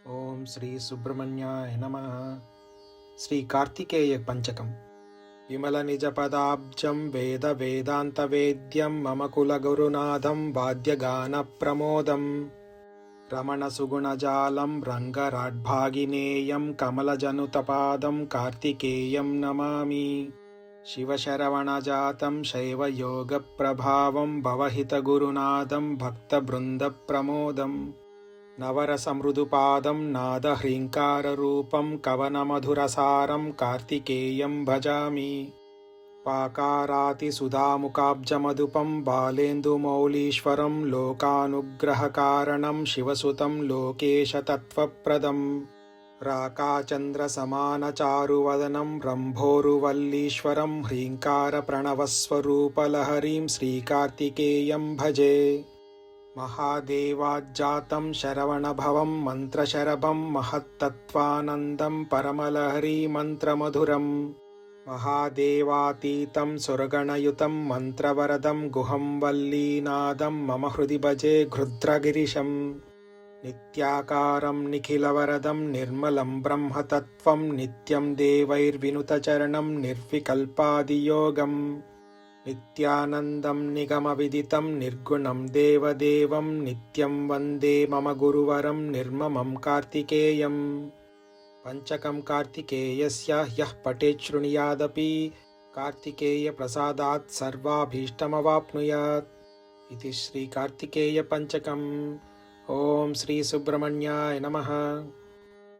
ओम श्री सुब्रह्मण्याय नमः। श्री कार्तिकेय पंचकम। विमल निज पदाब्जं वेद वेदांत वेद्यं मम कुल गुरुनाथं वाद्यगान प्रमोदं रमण सुगुणजालं रंगराड्भागिनेयं कमलजनुतपादं कार्तिकेयं नमामि। शिवशरवणजातं शैवयोगप्रभावं भवहितगुरुनाथं भक्तवृन्दप्रमोदं नवरसमृदुपादं नादह्रीङ्काररूपं कवनमधुरसारं कार्तिकेयं भजामि। पाकारातिसुधामुकाब्जमधुपं बालेन्दुमौलीश्वरं लोकानुग्रहकारणं शिवसुतं लोकेशतत्त्वप्रदं राकाचन्द्रसमानचारुवदनं रम्भोरुवल्लीश्वरं ह्रीङ्कारप्रणवस्वरूपलहरीं श्रीकार्तिकेयं भजे। महादेवाज्जातं शरवणभवं मन्त्रशरभं महत्तत्त्वानन्दं परमलहरी मन्त्रमधुरं महादेवातीतं सुरगणयुतं मन्त्रवरदं गुहं वल्लीनादं मम हृदि भजे घृद्रगिरिशं नित्याकारं निखिलवरदं निर्मलं ब्रह्मतत्त्वं नित्यं देवैर्विनुतचरणं निर्विकल्पादियोगम् नित्यानन्दं निगमविदितं निर्गुणं देवदेवं नित्यं वन्दे मम गुरुवरं निर्ममं कार्तिकेयं। पंचकं कार्तिकेयस्य यः पठेत् शृणुयादपि कार्तिकेयप्रसादात् सर्वाभीष्टमवाप्नुयात् इति श्री कार्तिकेय पंचकम्। ओम श्री सुब्रह्मण्याय नमः।